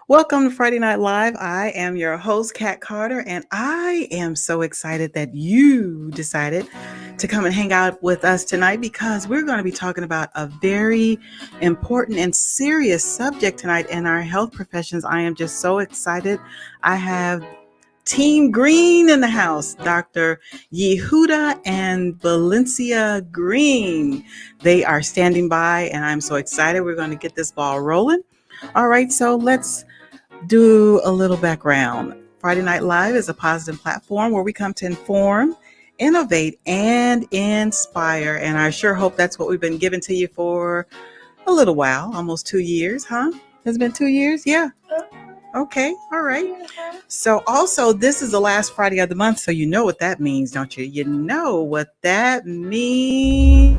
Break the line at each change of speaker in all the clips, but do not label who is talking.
Welcome to Friday Night Live. I am your host, Kat Carter, and I am so excited that you decided to come and hang out with us tonight because we're going to be talking about a very important and serious subject tonight in our health professions. I am just so excited. I have Team Green in the house, Dr. Yihoodah and Valencia Green. They are standing by, and I'm so excited. We're going to get this ball rolling. All right, so let's do a little background. Friday Night Live is a positive platform where we come to inform, innovate, and inspire. And I sure hope that's what we've been giving to you for a little while, almost 2 years, huh? Has it been 2 years? Yeah. Okay. All right. So also, this is the last Friday of the month. So you know what that means, don't you? You know what that means.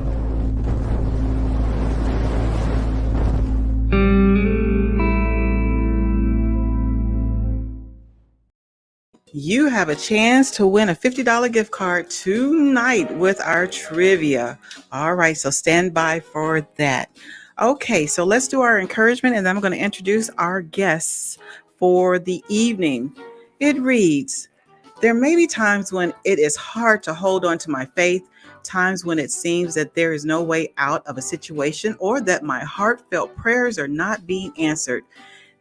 You have a chance to win a $50 gift card tonight with our trivia. All right, so stand by for that. Okay, so let's do our encouragement, and then I'm going to introduce our guests for the evening. It reads, there may be times when it is hard to hold on to my faith, times when it seems that there is no way out of a situation or that my heartfelt prayers are not being answered.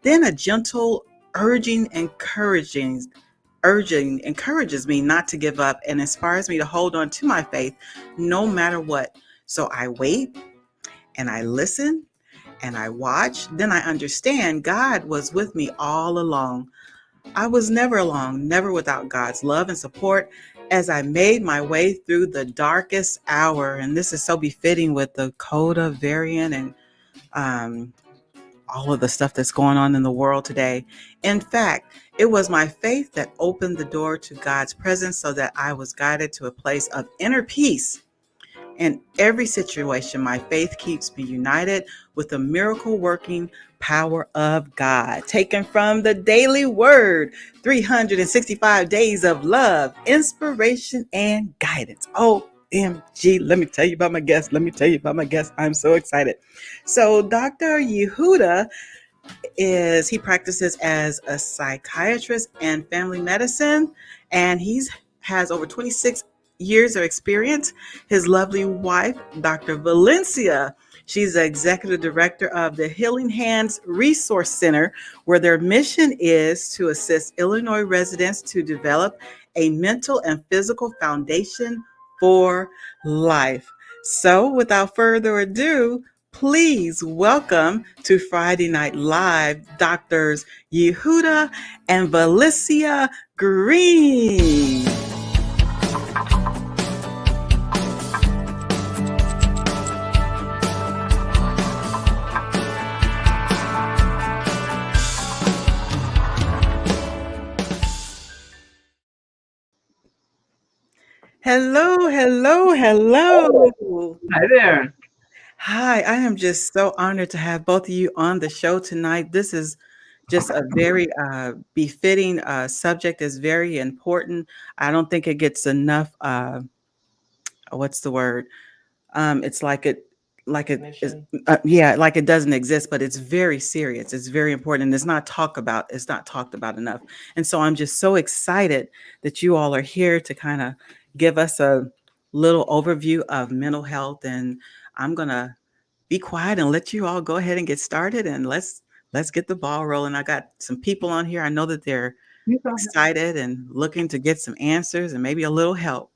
Then a gentle urging encourages me not to give up and inspires me to hold on to my faith no matter what. So I wait and I listen and I watch. Then I understand God was with me all along. I was never alone, never without God's love and support as I made my way through the darkest hour. And this is so befitting with the Coda variant and all of the stuff that's going on in the world today. In fact, it was my faith that opened the door to God's presence so that I was guided to a place of inner peace. In every situation, my faith keeps me united with the miracle working power of God. Taken from the Daily Word, 365 days of love, inspiration, and guidance. OMG, let me tell you about my guest. I'm so excited. So, Dr. Yihoodah he practices as a psychiatrist and family medicine, and he's has over 26 years of experience. His lovely wife, Dr. Valencia, she's the executive director of the Healing Hands Resource Center, where their mission is to assist Illinois residents to develop a mental and physical foundation for life. So, without further ado, please welcome to Friday Night Live, Doctors Yihoodah and Valencia Green. Hello, hello, hello.
Hi there.
Hi, I am just so honored to have both of you on the show tonight. This is just a very befitting subject. Is very important. I don't think it gets enough. What's the word? It's like it is, yeah, like it doesn't exist, but it's very serious. It's very important. And it's not talked about enough. And so I'm just so excited that you all are here to kind of give us a little overview of mental health. And I'm going to be quiet and let you all go ahead and get started, and let's get the ball rolling. I got some people on here. I know that they're
You go ahead.
excited and looking to get some answers and maybe a little help.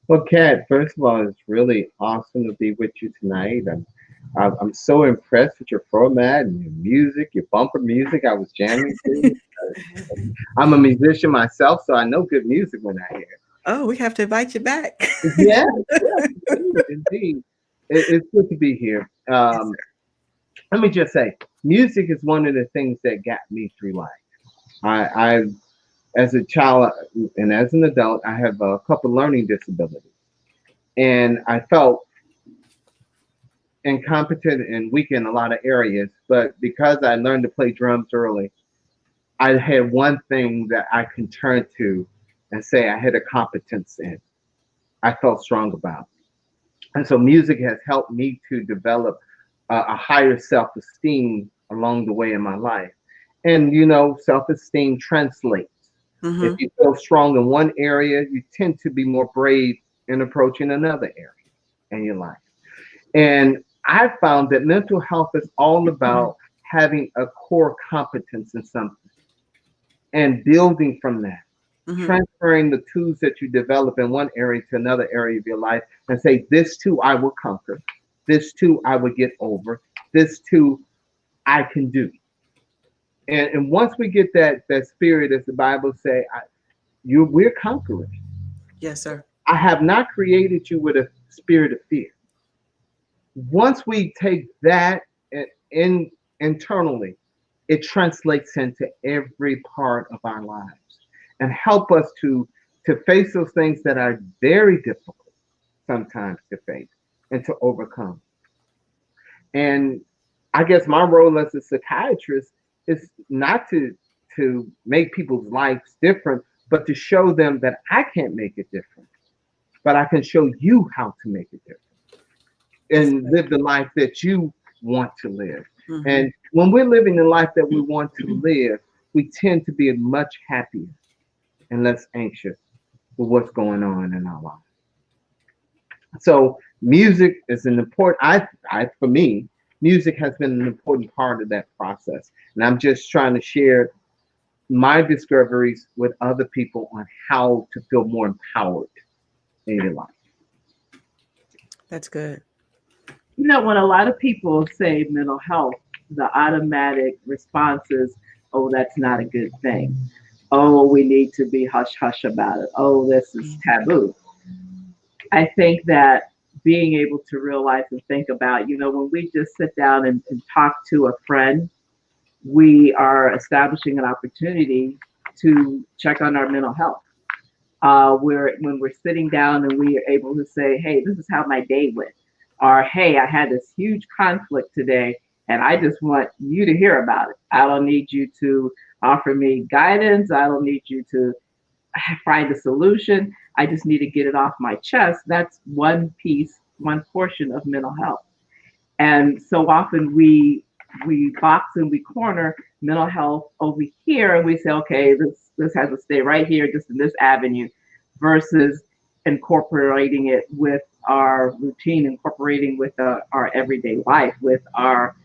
Well, Kat, first of all, it's really awesome to be with you tonight. I'm so impressed with your format and your music, your bumper music. I was jamming to. I'm a musician myself, so I know good music when I hear.
Oh, we have to invite you back.
Yes, yes, indeed, indeed. It's good to be here.
Yes, sir.
Let me just say, music is one of the things that got me through life. I as a child and as an adult, I have a couple learning disabilities. And I felt incompetent and weak in a lot of areas. But because I learned to play drums early, I had one thing that I can turn to and say I had a competence in. I felt strong about. And so music has helped me to develop a higher self esteem along the way in my life. And self-esteem translates. If
Mm-hmm.
you feel strong in one area, you tend to be more brave in approaching another area in your life. And I found that mental health is all about having a core competence in something and building from that,
Mm-hmm.
transferring the tools that you develop in one area to another area of your life and say, this too I will conquer, this too I will get over, this too I can do. And once we get that spirit, as the Bible say, we're conquerors.
Yes, sir.
I have not created you with a spirit of fear. Once we take that in internally, it translates into every part of our lives and help us to face those things that are very difficult sometimes to face and to overcome. And I guess my role as a psychiatrist is not to make people's lives different, but to show them that I can't make it different, but I can show you how to make it different
That's
and
good.
live the life that you want to live.
Mm-hmm.
And when we're living the life that we want to live, we tend to be much happier and less anxious with what's going on in our lives. So music is an important. For me, music has been an important part of that process, and I'm just trying to share my discoveries with other people on how to feel more empowered in your life.
That's good.
When a lot of people say mental health, the automatic response is, oh, that's not a good thing. Oh, we need to be hush hush about it. Oh, this is taboo. I think that being able to realize and think about, when we just sit down and talk to a friend, we are establishing an opportunity to check on our mental health. When we're sitting down and we are able to say, hey, this is how my day went, or hey, I had this huge conflict today and I just want you to hear about it. I don't need you to offer me guidance. I don't need you to find a solution. I just need to get it off my chest. That's one piece, one portion of mental health. And so often we box and we corner mental health over here, and we say, okay, this has to stay right here, just in this avenue, versus incorporating it with our routine, incorporating with our everyday life, with our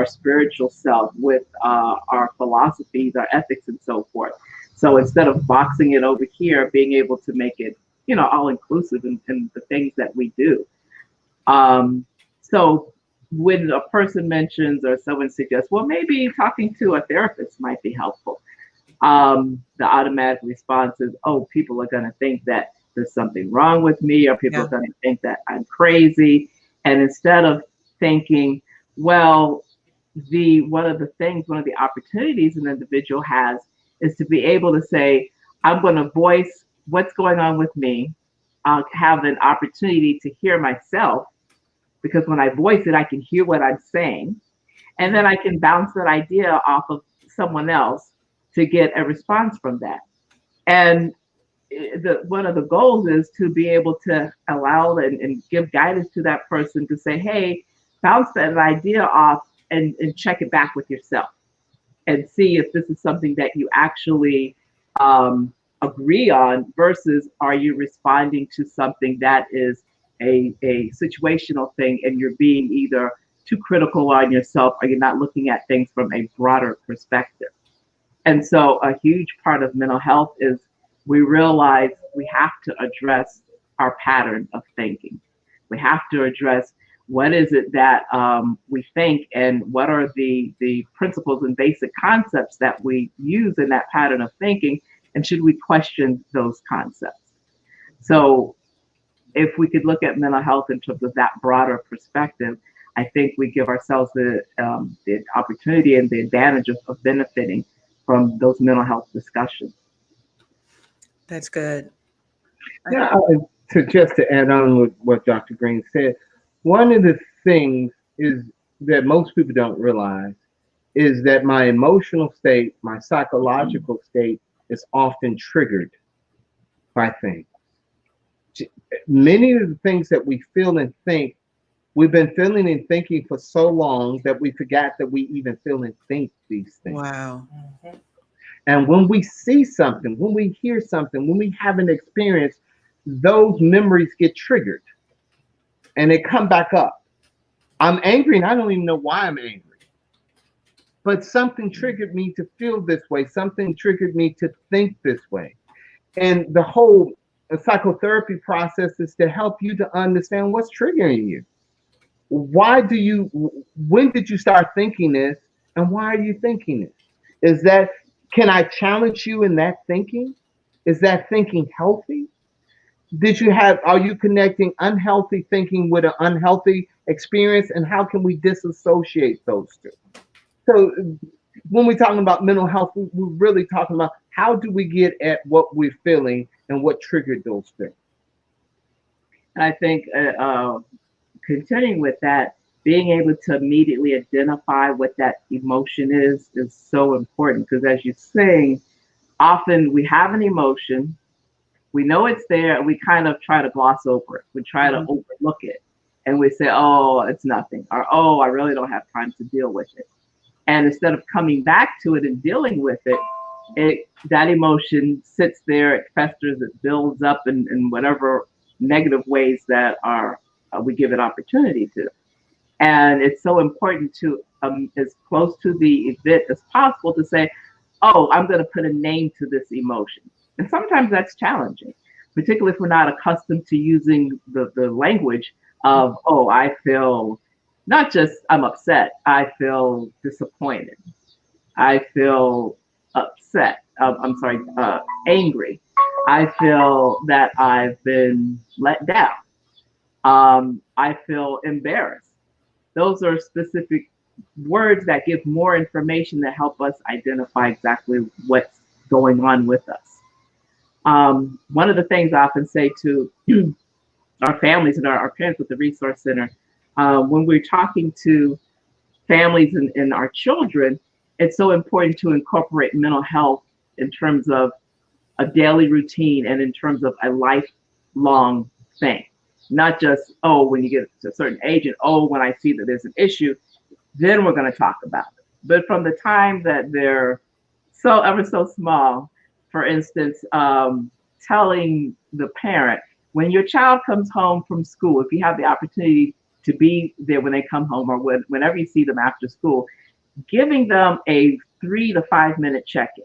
spiritual self, with our philosophies, our ethics, and so forth. So instead of boxing it over here, being able to make it, all inclusive in the things that we do. Um, so when a person mentions or someone suggests, well, maybe talking to a therapist might be helpful, the automatic response is, oh, people are going to think that there's something wrong with me, or people are
Yeah.
going to think that I'm crazy. And instead of thinking, well, one of the opportunities an individual has is to be able to say, I'm going to voice what's going on with me. I'll have an opportunity to hear myself, because when I voice it, I can hear what I'm saying. And
Mm-hmm.
then I can bounce that idea off of someone else to get a response from that. And one of the goals is to be able to allow and give guidance to that person to say, hey, bounce that idea off and check it back with yourself and see if this is something that you actually agree on, versus are you responding to something that is a situational thing and you're being either too critical on yourself or you're not looking at things from a broader perspective. And so a huge part of mental health is we realize we have to address our pattern of thinking. We have to address what is it that we think, and what are the principles and basic concepts that we use in that pattern of thinking, and should we question those concepts? So if we could look at mental health in terms of that broader perspective, I think we give ourselves the opportunity and the advantage of benefiting from those mental health discussions.
That's good. I,
Yeah, to add on with what Dr. Green said, one of the things is that most people don't realize is that my emotional state, my psychological state, is often triggered by things. Many of the things that we feel and think We've been feeling and thinking for so long that we forgot that we even feel and think these things.
Wow.
And when we see something, when we hear something, when we have an experience, those memories get triggered and they come back up. I'm angry and I don't even know why I'm angry. But something triggered me to feel this way. Something triggered me to think this way. And the whole psychotherapy process is to help you to understand what's triggering you. Why do you, when did you start thinking this? And why are you thinking this? Is that, can I challenge you in that thinking? Is that thinking healthy? Did you have, are you connecting unhealthy thinking with an unhealthy experience? And how can we disassociate those two? So when we're talking about mental health, we're really talking about how do we get at what we're feeling and what triggered those things.
I think continuing with that, being able to immediately identify what that emotion is so important because as you're saying, often we have an emotion, we know it's there, and we kind of try to gloss over it. We try to
Mhm.
overlook it, and we say, "Oh, it's nothing," or "Oh, I really don't have time to deal with it." And instead of coming back to it and dealing with it, that emotion sits there, it festers, it builds up in whatever negative ways that are we give it opportunity to. And it's so important to as close to the event as possible to say, "Oh, I'm going to put a name to this emotion." And sometimes that's challenging, particularly if we're not accustomed to using the language of, "Oh, I feel." Not just I'm upset, I feel disappointed. I feel upset. I'm sorry, angry. I feel that I've been let down. I feel embarrassed. Those are specific words that give more information that help us identify exactly what's going on with us. One of the things I often say to our families and our parents with the Resource Center, when we're talking to families and our children, it's so important to incorporate mental health in terms of a daily routine and in terms of a lifelong thing. Not just, oh, when you get to a certain age and, oh, when I see that there's an issue, then we're going to talk about it. But from the time that they're so ever so small, for instance, telling the parent, when your child comes home from school, if you have the opportunity to be there when they come home or whenever you see them after school, giving them a 3 to 5 minute check in.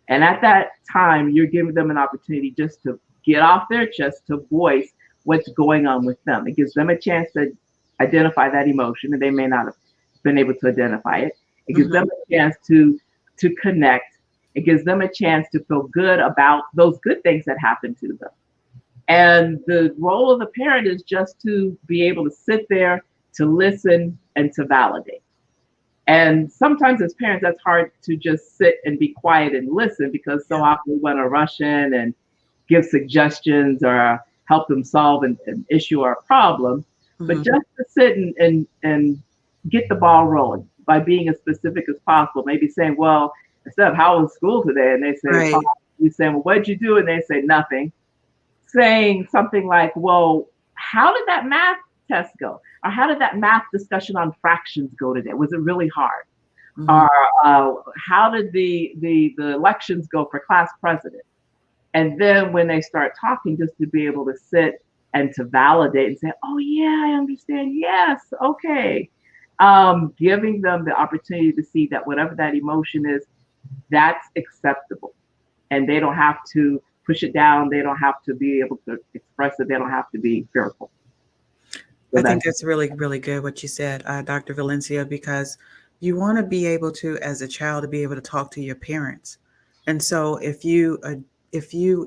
And at that time, you're giving them an opportunity just to get off their chest, to voice what's going on with them. It gives them a chance to identify that emotion, and they may not have been able to identify it. It gives them
Mhm.
a chance to connect. It gives them a chance to feel good about those good things that happen to them. And the role of the parent is just to be able to sit there, to listen, and to validate. And sometimes as parents, that's hard to just sit and be quiet and listen because so
Yeah.
often we want to rush in and give suggestions or help them solve an issue or a problem. But
Mhm.
just to sit and get the ball rolling by being as specific as possible, maybe saying, well, instead of how was school today? And they say,
Right.
you say, well, what did you do? And they say, nothing. Saying something like, well, how did that math test go? Or how did that math discussion on fractions go today? Was it really hard?
Mhm.
Or how did the elections go for class president? And then when they start talking, just to be able to sit and to validate and say, oh, yeah, I understand. Yes, okay. Giving them the opportunity to see that whatever that emotion is, that's acceptable. And they don't have to push it down. They don't have to be able to express it. They don't have to be fearful. So
I think
that's
that's really, really good what you said, Dr. Valencia, because you want to be able to, as a child, to be able to talk to your parents. And so if you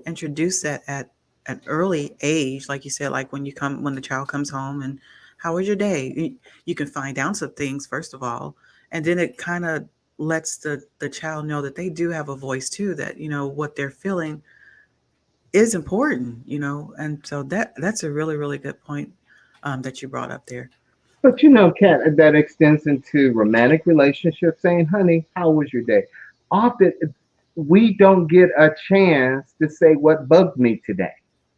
introduce that at an early age, like you said, like when the child comes home and how was your day, you can find out some things first of all, and then it kind of lets the child know that they do have a voice too, that what they're feeling is important, and so that's a really, really good point that you brought up there.
But Kat, that extends into romantic relationships saying, honey, how was your day? Often we don't get a chance to say what bugged me today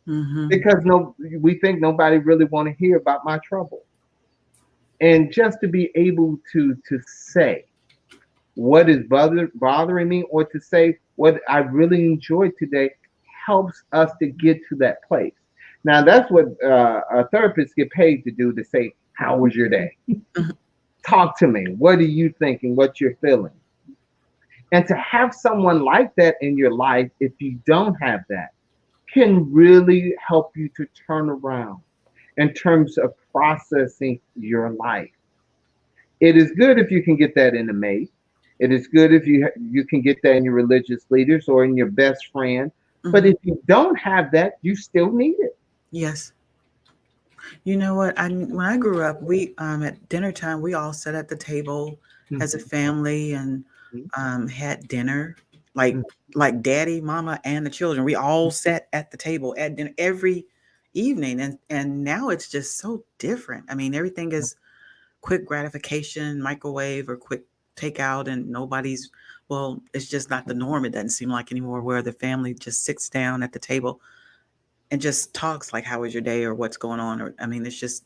Hmm.
because no, we think nobody really want to hear about my trouble. And just to be able to say what is bothering me, or to say what I really enjoyed today, helps us to get to that place. Now, that's what therapists get paid to do, to say, how was your day?
Mhm.
Talk to me. What are you thinking? What you're feeling? And to have someone like that in your life, if you don't have that, can really help you to turn around in terms of processing your life. It is good if you can get that in a mate. It is good if you can get that in your religious leaders or in your best friend. But
Mhm.
if you don't have that, you still need it.
Yes. You know what? When I grew up, we at dinner time we all sat at the table as a
Mhm,
family and had dinner, like
mhm,
like daddy, mama, and the children. We all sat at the table at dinner every evening, and now it's just so different. I mean, everything is quick gratification, microwave or quick takeout, and nobody's. Well, it's just not the norm. It doesn't seem like anymore where the family just sits down at the table and just talks like how was your day or what's going on, or I mean it's just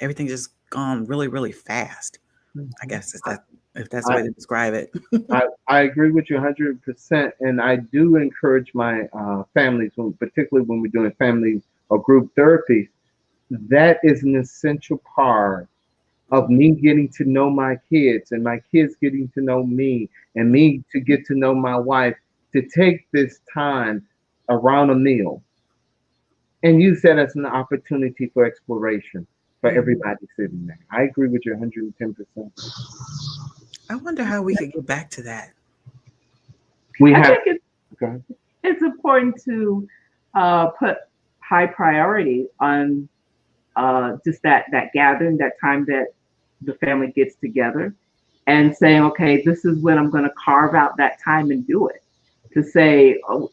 everything just gone really really fast. I
mhm.
guess is that if that's the
I,
way to describe it.
I agree with you 100%. And I do encourage my families, particularly when we're doing family or group therapy, that is an essential part of me getting to know my kids and my kids getting to know me and me to get to know my wife, to take this time around a meal and use that as an opportunity for exploration for
Mhm.
everybody sitting there. I agree with you 110%.
I wonder how we could get back to that.
We
I
have,
think
okay.
it's important to put high priority on just that gathering, that time that the family gets together, and saying, okay, this is when I'm going to carve out that time and do it. To say, oh,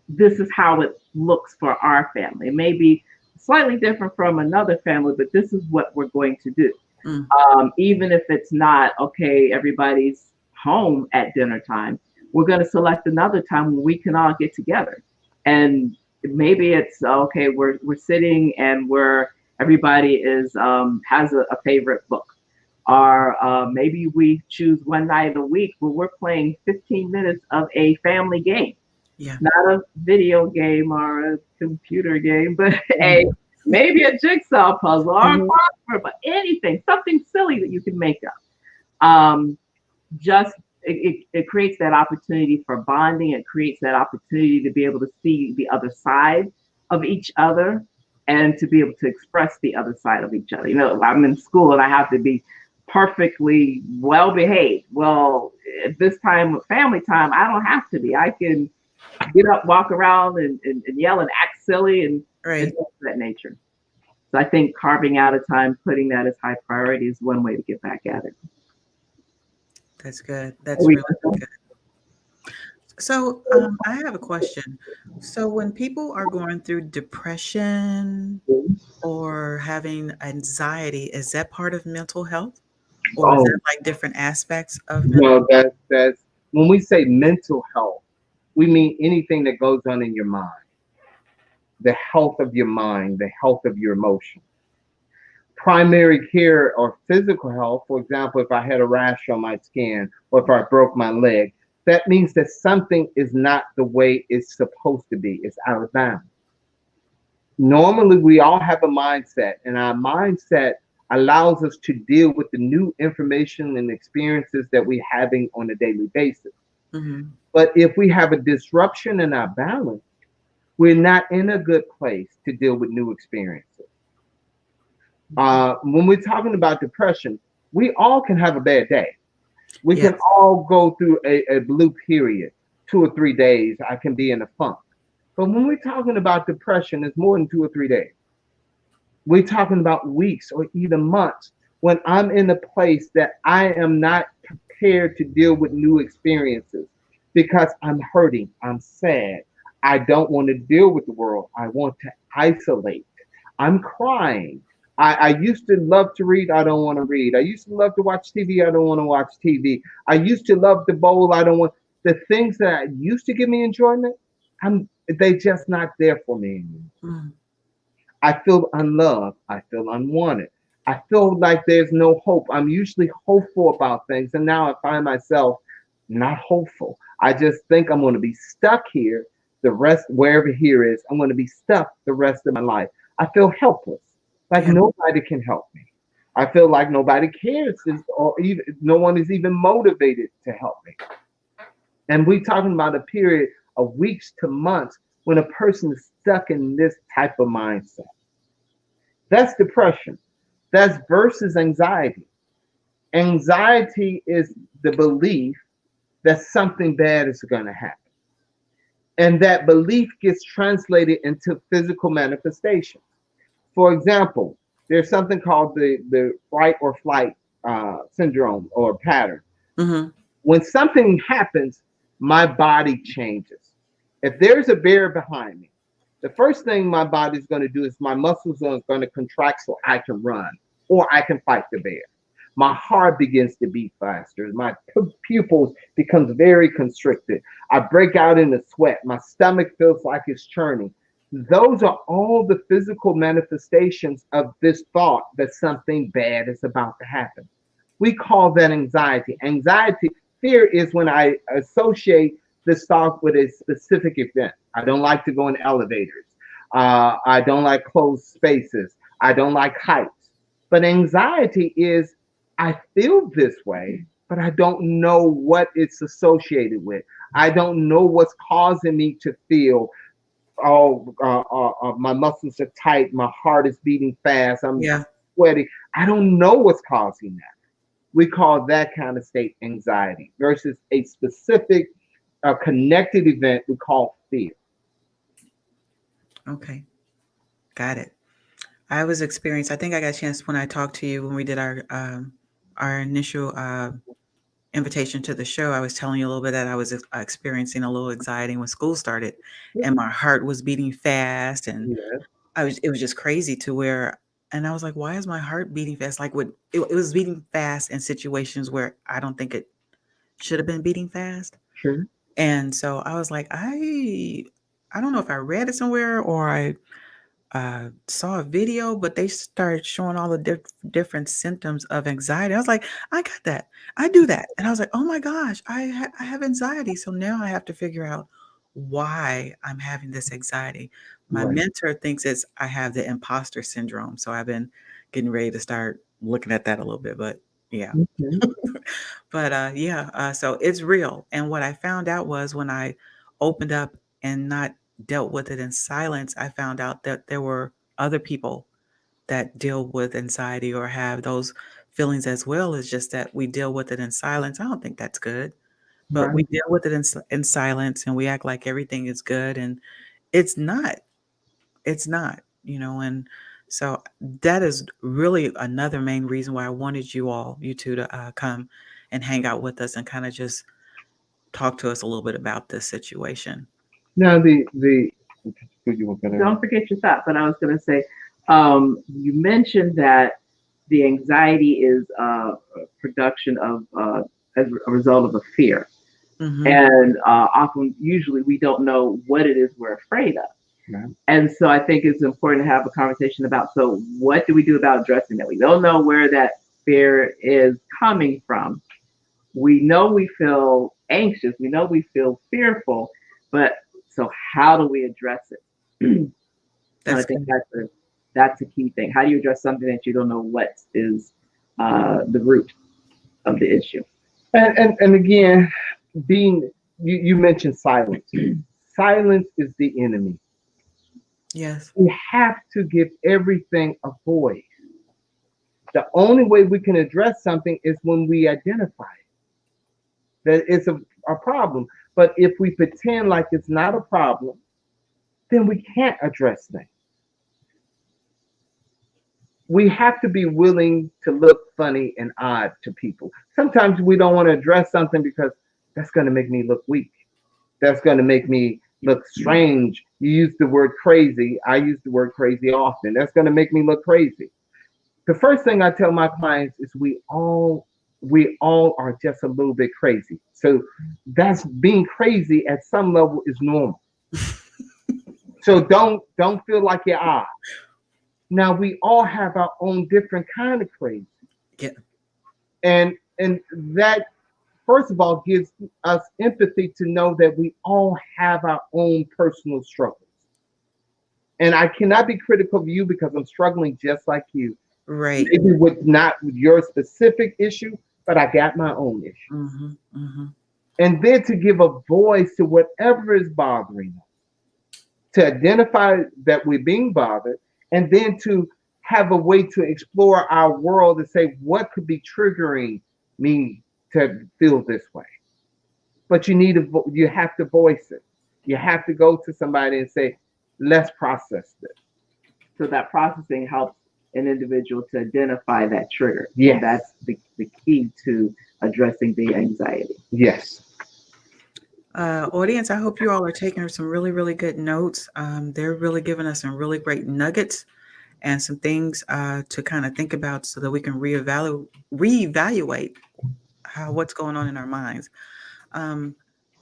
this is how it looks for our family. It may be slightly different from another family, but this is what we're going to do.
Mm.
Even if it's not okay, everybody's home at dinner time, we're going to select another time when we can all get together. And maybe it's okay, we're sitting and we're everybody is has a favorite book. Or maybe we choose one night a week where we're playing 15 minutes of a family game,
Yeah.
not a video game or a computer game, but a
Mhm,
maybe a jigsaw puzzle or a
mhm,
crossword, but anything, something silly that you can make up. Just it creates that opportunity for bonding. It creates that opportunity to be able to see the other side of each other and to be able to express the other side of each other. You know, I'm in school and I have to be perfectly well behaved. Well, at this time, family time, I don't have to be. I can get up, walk around, and yell and act silly and
Right.
things of that nature. So I think carving out a time, putting that as high priority is one way to get back at it.
That's good. That's
We
really good. So I have a question. So when people are going through depression or having anxiety, is that part of mental health, or is that
oh,
like different aspects of mental?
no, that's when we say mental health, we mean anything that goes on in your mind, the health of your mind, the health of your emotion. Primary care or physical health, for example, if I had a rash on my skin or if I broke my leg, that means that something is not the way it's supposed to be. It's out of bounds. Normally, we all have a mindset, and our mindset allows us to deal with the new information and experiences that we're having on a daily basis.
Hmm.
But if we have a disruption in our balance, we're not in a good place to deal with new experiences. When we're talking about depression, we all can have a bad day. We can
Yes.
all go through a blue period, 2 or 3 days. I can be in a funk. But when we're talking about depression, it's more than 2 or 3 days. We're talking about weeks or even months when I'm in a place that I am not prepared to deal with new experiences because I'm hurting, I'm sad, I don't want to deal with the world, I want to isolate, I'm crying. I used to love to read, I don't want to read. I used to love to watch TV, I don't want to watch TV. I used to love to bowl, I don't want the things that used to give me enjoyment. They just not there for me anymore.
Mm.
I feel unloved. I feel unwanted. I feel like there's no hope. I'm usually hopeful about things, and now I find myself not hopeful. I just think I'm going to be stuck here the rest, wherever here is, I'm going to be stuck the rest of my life. I feel helpless, like
Yeah.
nobody can help me. I feel like nobody cares, or even no one is even motivated to help me. And we're talking about a period of weeks to months when a person is stuck in this type of mindset. That's depression. That's versus anxiety. Anxiety is the belief that something bad is going to happen. And that belief gets translated into physical manifestations. For example, there's something called the fight or flight syndrome or pattern.
Mm-hmm.
When something happens, my body changes. If there's a bear behind me, the first thing my body's going to do is my muscles are going to contract so I can run or I can fight the bear. My heart begins to beat faster. My pupils becomes very constricted. I break out in a sweat. My stomach feels like it's churning. Those are all the physical manifestations of this thought that something bad is about to happen. We call that anxiety. Anxiety, fear is when I associate this thought with a specific event. I don't like to go in elevators. I don't like closed spaces. I don't like heights. But anxiety is I feel this way, but I don't know what it's associated with. I don't know what's causing me to feel, oh, my muscles are tight, my heart is beating fast, I'm
Yeah.
sweaty. I don't know what's causing that. We call that kind of state anxiety versus a specific connected event we call fear.
Okay. Got it. I was experienced. I think I got a chance when I talked to you when we did our initial invitation to the show. I was telling you a little bit that I was experiencing a little anxiety when school started, and my heart was beating fast, and
Yeah,
it was just crazy to where, and I was like, why is my heart beating fast? Like it was beating fast in situations where I don't think it should have been beating fast.
sure.
And so I was like, I don't know if I read it somewhere or I saw a video, but they started showing all the different symptoms of anxiety. I was like, I got that. I do that. And I was like, oh my gosh, I have anxiety. So now I have to figure out why I'm having this anxiety. My
Right.
mentor thinks I have the imposter syndrome. So I've been getting ready to start looking at that a little bit, but yeah.
Okay.
But yeah, so it's real. And what I found out was when I opened up and not dealt with it in silence, I found out that there were other people that deal with anxiety or have those feelings as well. It's just that we deal with it in silence. I don't think that's good, but we
Right.
deal with it in silence and we act like everything is good, and it's not. It's not, and so that is really another main reason why I wanted you two to come and hang out with us and kind of just talk to us a little bit about this situation.
Now the who you were gonna
Don't forget your thought. But I was going to say, you mentioned that the anxiety is a production of as a result of a fear,
Mm-hmm.
and often, usually, we don't know what it is we're afraid of.
yeah,
And so, I think it's important to have a conversation about. So, what do we do about addressing that? We don't know where that fear is coming from. We know we feel anxious. We know we feel fearful, but so how do we address it? And I
That's
think
good.
that's a key thing. How do you address something that you don't know what is the root of the issue?
and again, being you mentioned silence. Silence is the enemy.
Yes.
We have to give everything a voice. The only way we can address something is when we identify it, that it's a problem. But if we pretend like it's not a problem, then we can't address things. We have to be willing to look funny and odd to people. Sometimes we don't want to address something because that's going to make me look weak. That's going to make me look strange. You use the word crazy. I use the word crazy often. That's going to make me look crazy. The first thing I tell my clients is we all are just a little bit crazy. So that's being crazy at some level is normal. So don't feel like you're odd. Now we all have our own different kind of crazy.
Yeah.
And that first of all gives us empathy to know that we all have our own personal struggles. And I cannot be critical of you because I'm struggling just like you.
Right.
Maybe with not with your specific issue, but I got my own issue.
Mm-hmm. Mm-hmm.
And then to give a voice to whatever is bothering us, to identify that we're being bothered, and then to have a way to explore our world and say what could be triggering me to feel this way. But you have to voice it. You have to go to somebody and say, let's process this.
So that processing helps an individual to identify that trigger.
Yes.
And that's the key to addressing the anxiety.
Yes.
Audience, I hope you all are taking some really, really good notes. They're really giving us some really great nuggets and some things to kind of think about so that we can reevaluate what's going on in our minds.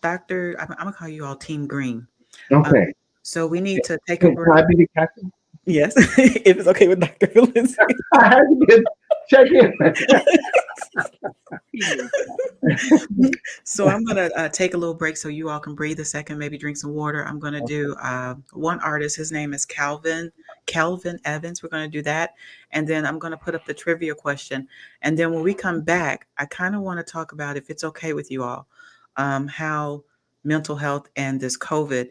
Doctor, I'm going to call you all Team Green.
Okay.
So we need to take a
Can
break.
I be the captain?
Yes, if it's okay with Dr. Phillips.
I had to get check in.
So I'm going to take a little break so you all can breathe a second, maybe drink some water. I'm going to do one artist. His name is Calvin Evans. We're going to do that. And then I'm going to put up the trivia question. And then when we come back, I kind of want to talk about, if it's okay with you all, how mental health and this COVID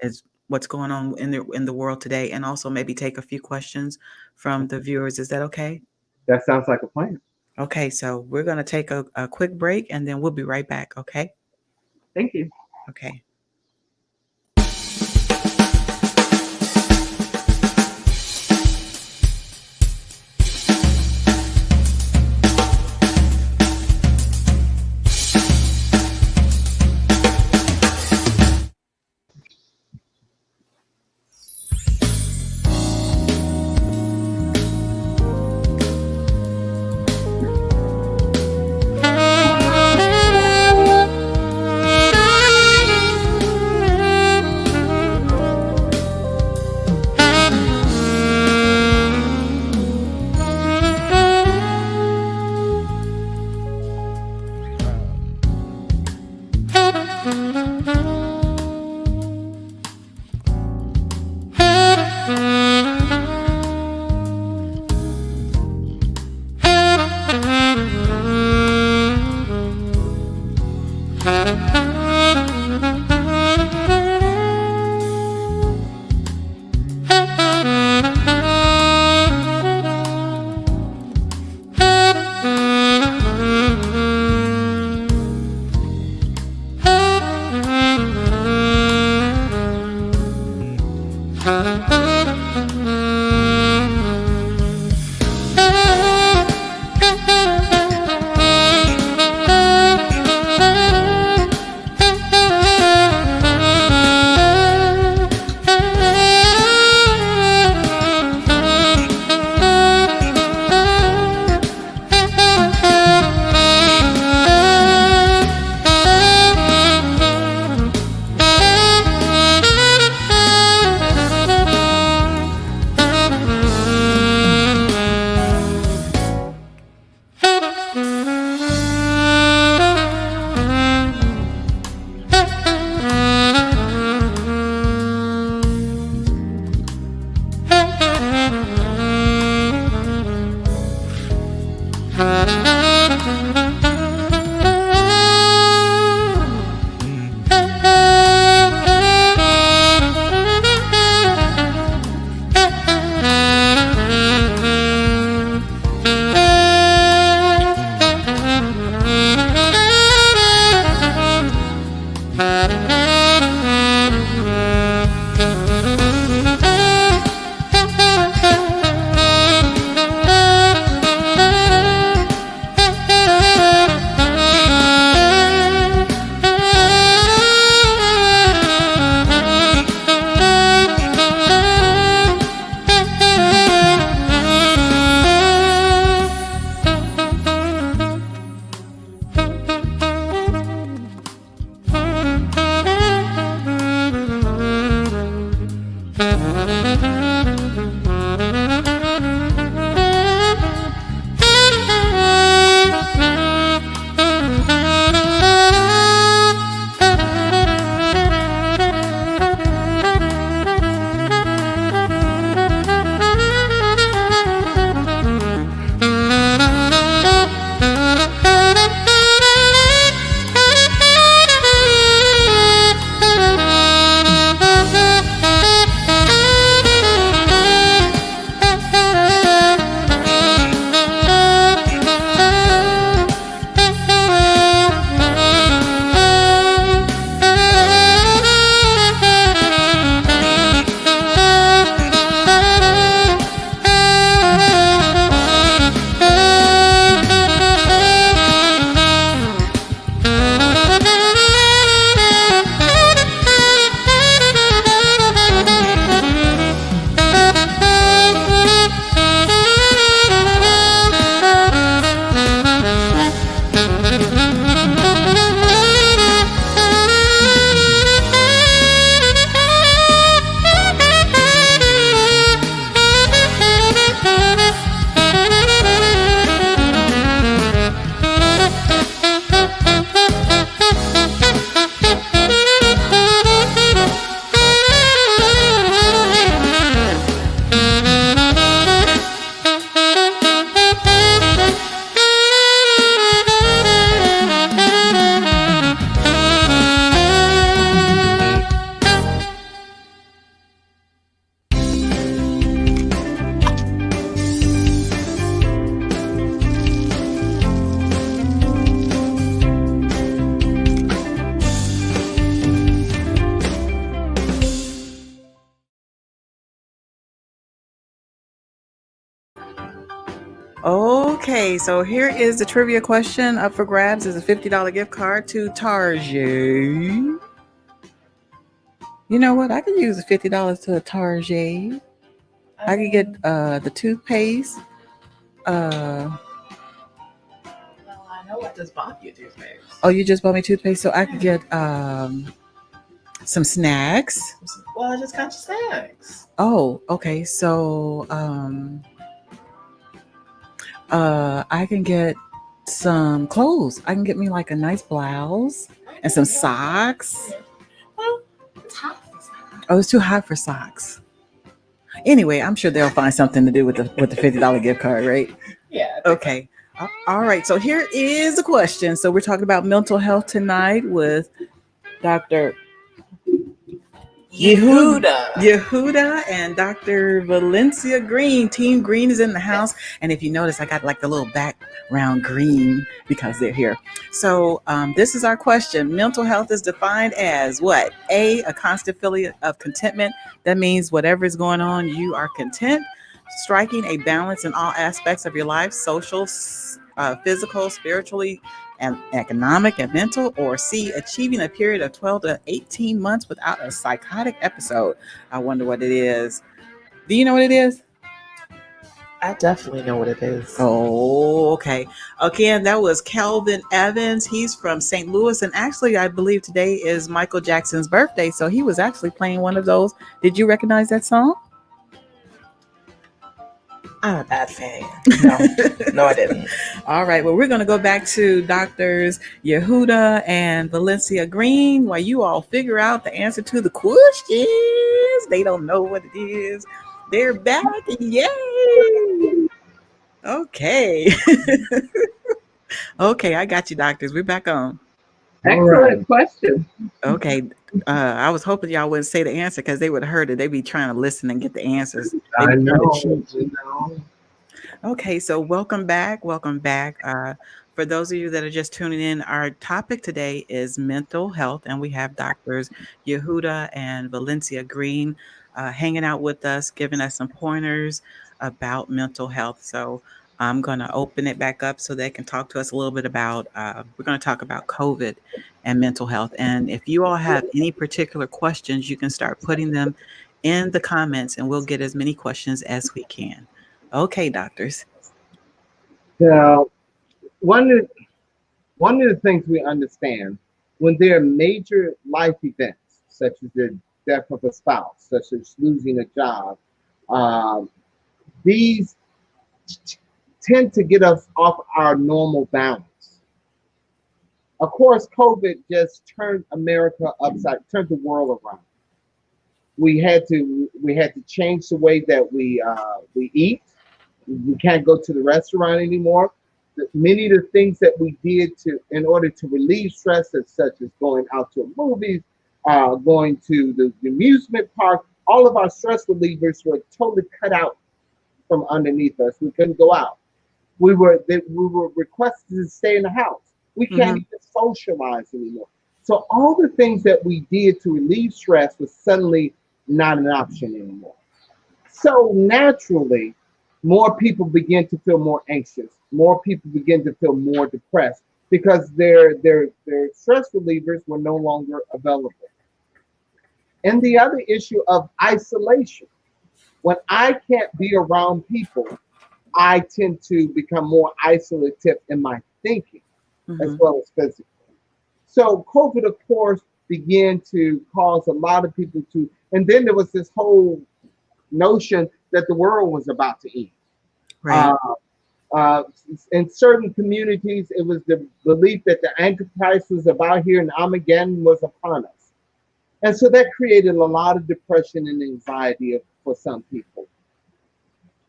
is what's going on in the world today, and also maybe take a few questions from the viewers. Is that okay?
That sounds like a plan.
Okay, so we're going to take a quick break and then we'll be right back. Okay.
Thank you.
Okay. Okay, so here is the trivia question up for grabs is a $50 gift card to Target. You know what? I could use the $50 to a Target. I could get the toothpaste. Uh,
Well, I know I just bought you toothpaste.
oh, you just bought me toothpaste, so I could get some snacks.
Well, I just got you snacks.
Oh, okay. So I can get some clothes. I can get me like a nice blouse and some socks.
Well, it's hot.
Oh, it's too hot for socks. Anyway, I'm sure they'll find something to do with the $50 gift card, right?
Yeah.
Okay. All right. So here is the question. So we're talking about mental health tonight with Dr. Yihoodah and Dr. Valencia Green. Team Green is in the house. And if you notice, I got like the little background green because they're here. So this is our question. Mental health is defined as what? A constant feeling of contentment. That means whatever is going on, you are content. Striking a balance in all aspects of your life, social, physical, spiritually, and economic and mental, or C, achieving a period of 12 to 18 months without a psychotic episode. I wonder what it is. Do you know what it is?
I definitely know what it is.
Oh, okay. Again, that was Kelvin Evans. He's from St. Louis. And actually, I believe today is Michael Jackson's birthday. So he was actually playing one of those. Did you recognize that song?
I'm a bad fan. No, I didn't.
All right. Well, we're going to go back to Doctors Yihoodah and Valencia Green while you all figure out the answer to the questions. They don't know what it is. They're back. Yay. Okay. Okay. I got you, doctors. We're back on.
Excellent question.
Okay. I was hoping y'all wouldn't say the answer because they would have heard it. They'd be trying to listen and get the answers.
I
They'd be trying to
know.
cheat.
You know.
Okay, so welcome back. Welcome back. For those of you that are just tuning in, our topic today is mental health, and we have doctors Yihoodah and Valencia Green hanging out with us, giving us some pointers about mental health. So I'm going to open it back up so they can talk to us a little bit about, we're going to talk about COVID and mental health. And if you all have any particular questions, you can start putting them in the comments, and we'll get as many questions as we can. Okay, doctors.
Now, one of the things we understand when there are major life events, such as the death of a spouse, such as losing a job, um, these tend to get us off our normal balance. Of course, COVID just turned turned the world around. We had to change the way that we eat. We can't go to the restaurant anymore. Many of the things that we did in order to relieve stress, such as going out to movies, going to the amusement park, all of our stress relievers were totally cut out from underneath us. We couldn't go out. We were requested to stay in the house. We can't even socialize anymore. So all the things that we did to relieve stress was suddenly not an option anymore. So naturally, more people begin to feel more anxious. More people begin to feel more depressed because their stress relievers were no longer available. And the other issue of isolation. When I can't be around people, I tend to become more isolative in my thinking as well as physically. So COVID, of course, began to cause a lot of people to, and then there was this whole notion that the world was about to end.
Right.
Uh, in certain communities, it was the belief that the Antichrist was about here and Armageddon was upon us. And so that created a lot of depression and anxiety for some people.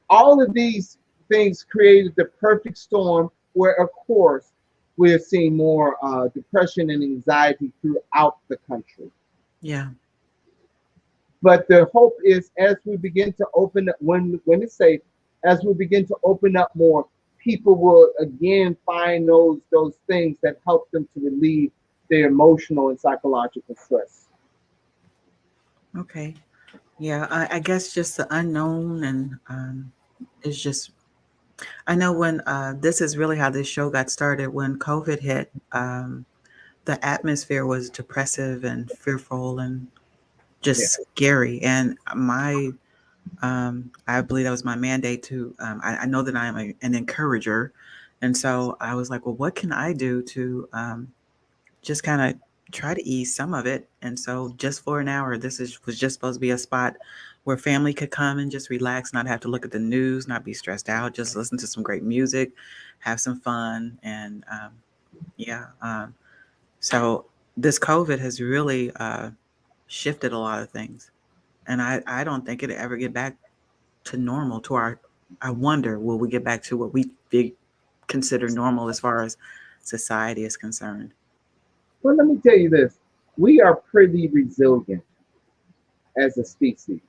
All of these things created the perfect storm where, of course, we're seeing more depression and anxiety throughout the country.
Yeah.
But the hope is as we begin to open up, when it's safe, as we begin to open up more, people will again find those things that help them to relieve their emotional and psychological stress.
Okay. Yeah. I guess just the unknown and is just I know when this is really how this show got started. When COVID hit, the atmosphere was depressive and fearful and
Yeah.
just scary. And I believe that was my mandate to, I know that I am an encourager. And so I was like, well, what can I do to just kind of try to ease some of it? And so just for an hour, was just supposed to be a spot where family could come and just relax, not have to look at the news, not be stressed out, just listen to some great music, have some fun. And yeah, so this COVID has really shifted a lot of things. And I don't think it'll ever get back to normal to our, I wonder, will we get back to what we consider normal as far as society is concerned?
Well, let me tell you this: we are pretty resilient as a species.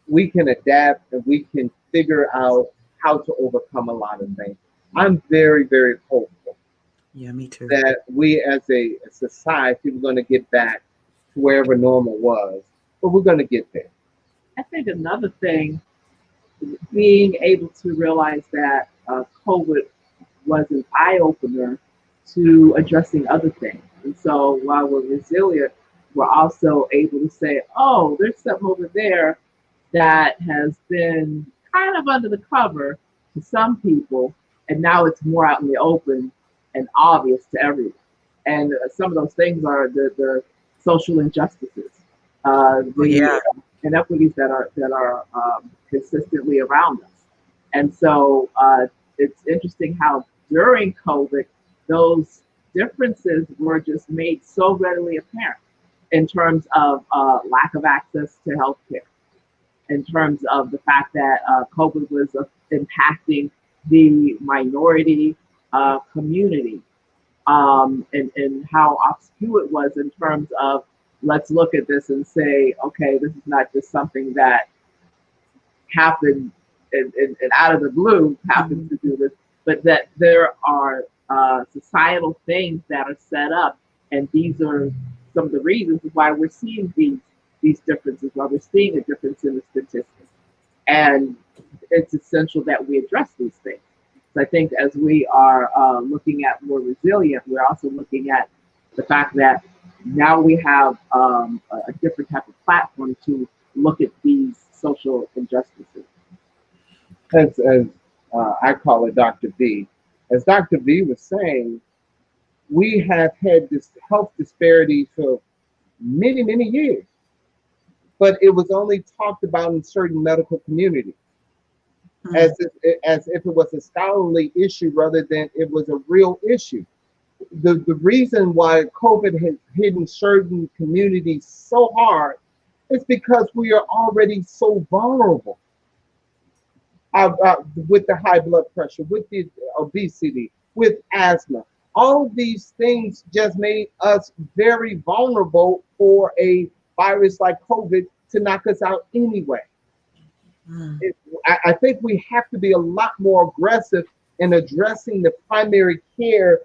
We can adapt and we can figure out how to overcome a lot of things. I'm very, very hopeful
Yeah, me too.
that we as a society, we're going to get back to wherever normal was, but we're going to get there.
I think another thing, being able to realize that COVID was an eye opener to addressing other things. And so while we're resilient, we're also able to say, oh, there's something over there that has been kind of under the cover to some people, and now it's more out in the open and obvious to everyone. And some of those things are the social injustices,
Oh,
the
yeah.
inequities that are consistently around us. And so it's interesting how during COVID, those differences were just made so readily apparent in terms of lack of access to healthcare, in terms of the fact that COVID was impacting the minority community, and how obscure it was in terms of let's look at this and say, okay, this is not just something that happened and out of the blue happens
Mhm.
to do this, but that there are societal things that are set up, and these are some of the reasons why we're seeing these differences, why we're seeing a difference in the statistics, and it's essential that we address these things. So I think as we are looking at more resilient, we're also looking at the fact that now we have a different type of platform to look at these social injustices.
As I call it, Dr. V. As Dr. V was saying, we have had this health disparity for many, many years, but it was only talked about in certain medical communities
Mm.
as if it was a scholarly issue rather than it was a real issue. The reason why COVID has hit certain communities so hard is because we are already so vulnerable with the high blood pressure, with the obesity, with asthma. All of these things just made us very vulnerable for a virus like COVID to knock us out anyway.
Mm.
I think we have to be a lot more aggressive in addressing the primary care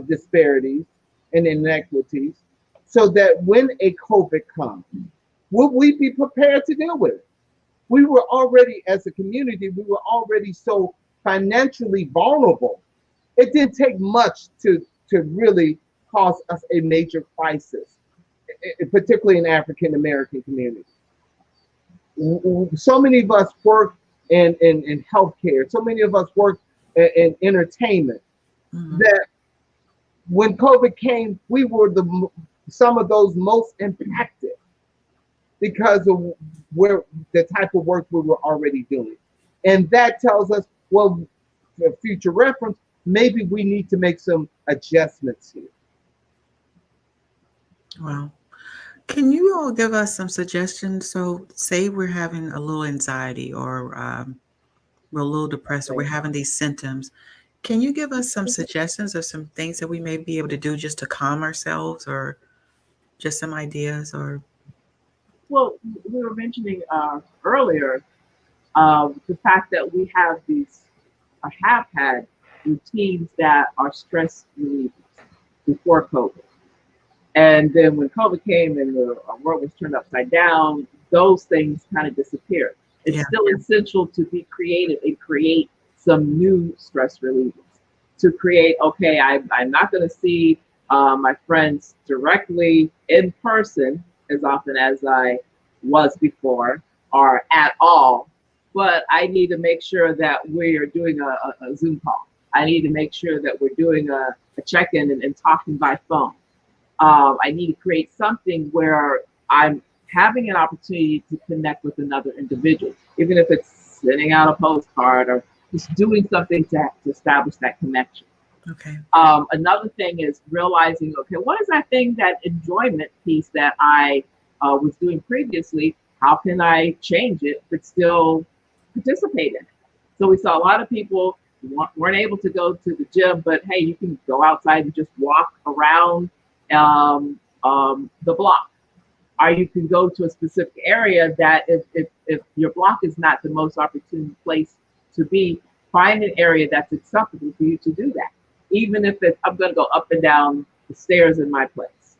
disparities and inequities so that when a COVID comes, will we be prepared to deal with it? We were already, as a community, we were already so financially vulnerable. It didn't take much to really cause us a major crisis, particularly in African American communities. So many of us work in healthcare. So many of us work in entertainment.
Mhm.
That when COVID came, we were some of those most impacted because of where the type of work we were already doing. And that tells us, well, for future reference, maybe we need to make some adjustments here.
Wow. Can you all give us some suggestions? So, say we're having a little anxiety or we're a little depressed or we're having these symptoms. Can you give us some suggestions or some things that we may be able to do just to calm ourselves or just some ideas or
Well, we were mentioning earlier the fact that we have these or have had routines that are stress relievers before COVID. And then when COVID came and the world was turned upside down, those things kind of disappeared. It's
yeah.
still essential to be creative and create some new stress relievers to create, okay, I'm not going to see my friends directly in person as often as I was before or at all, but I need to make sure that we're doing a Zoom call. I need to make sure that we're doing a check-in and talking by phone. I need to create something where I'm having an opportunity to connect with another individual, even if it's sending out a postcard or just doing something to establish that connection.
Okay.
Another thing is realizing, okay, what is that thing, that enjoyment piece that I was doing previously? How can I change it but still participate in it? So we saw a lot of people weren't able to go to the gym, but hey, you can go outside and just walk around the block, or you can go to a specific area that if your block is not the most opportune place to be, find an area that's acceptable for you to do that. Even if it's, I'm going to go up and down the stairs in my place,